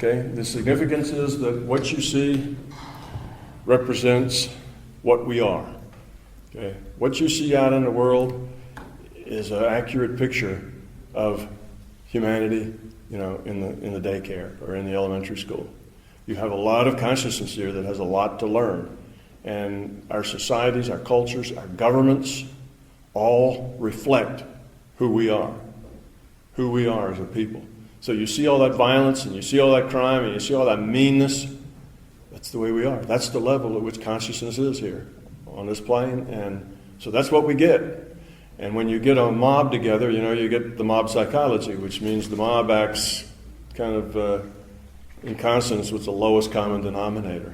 Okay, the significance is that what you see represents what we are. Okay, what you see out in the world is an accurate picture of humanity, in the daycare or in the elementary school. You have a lot of consciousness here that has a lot to learn. And our societies, our cultures, our governments all reflect who we are as a people. So you see all that violence and you see all that crime and you see all that meanness. That's the way we are. That's the level at which consciousness is here on this plane. And so that's what we get. And when you get a mob together, you get the mob psychology, which means the mob acts kind of in consonance with the lowest common denominator.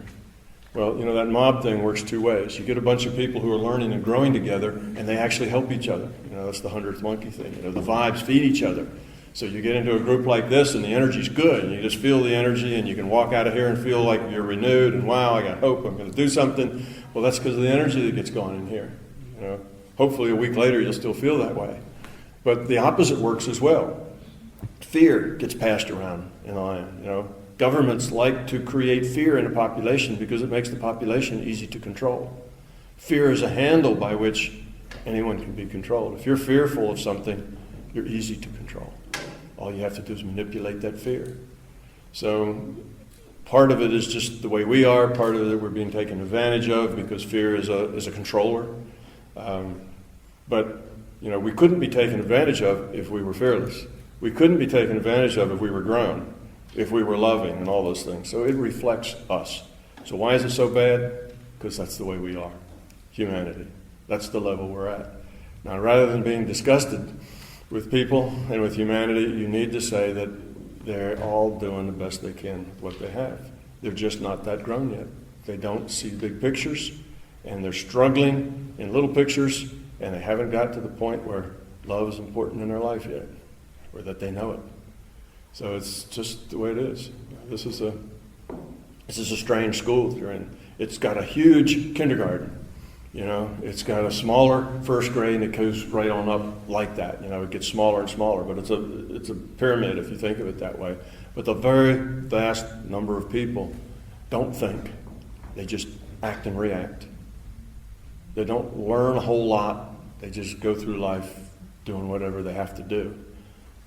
Well, that mob thing works two ways. You get a bunch of people who are learning and growing together, and they actually help each other. That's the 100th monkey thing. The vibes feed each other. So you get into a group like this, and the energy's good, and you just feel the energy, and you can walk out of here and feel like you're renewed, and wow, I got hope, I'm going to do something. Well, that's because of the energy that gets going in here. Hopefully a week later you'll still feel that way. But the opposite works as well. Fear gets passed around in the land. Governments like to create fear in a population because it makes the population easy to control. Fear is a handle by which anyone can be controlled. If you're fearful of something, you're easy to control. All you have to do is manipulate that fear. So part of it is just the way we are. Part of it we're being taken advantage of because fear is a controller. But we couldn't be taken advantage of if we were fearless. We couldn't be taken advantage of if we were grown, if we were loving and all those things. So it reflects us. So why is it so bad? Because that's the way we are, humanity. That's the level we're at. Now, rather than being disgusted with people and with humanity, you need to say that they're all doing the best they can with what they have. They're just not that grown yet. They don't see big pictures, and they're struggling in little pictures, and they haven't got to the point where love is important in their life yet, or that they know it. So it's just the way it is. This is a strange school that you're in. It's got a huge kindergarten. It's got a smaller first grade, and it goes right on up like that. It gets smaller and smaller, but it's a pyramid if you think of it that way. But the very vast number of people don't think. They just act and react. They don't learn a whole lot. They just go through life doing whatever they have to do.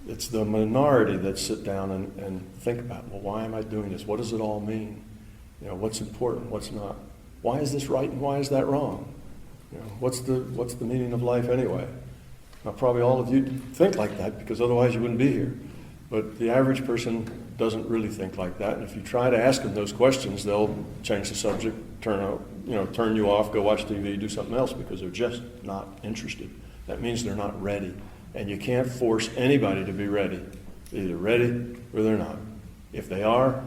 It's the minority that sit down and think about, well, why am I doing this? What does it all mean? What's important, what's not? Why is this right and why is that wrong? What's the meaning of life anyway? Now, probably all of you think like that because otherwise you wouldn't be here. But the average person doesn't really think like that. And if you try to ask them those questions, they'll change the subject, turn you off, go watch TV, do something else because they're just not interested. That means they're not ready. And you can't force anybody to be ready. They're either ready or they're not. If they are,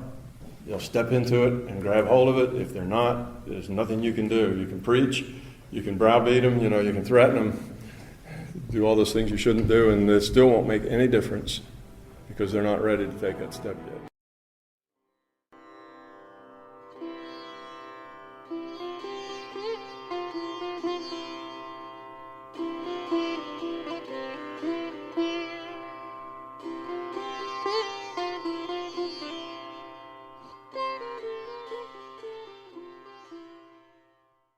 they'll step into it and grab hold of it. If they're not, there's nothing you can do. You can preach, you can browbeat them, you can threaten them, do all those things you shouldn't do, and it still won't make any difference because they're not ready to take that step yet.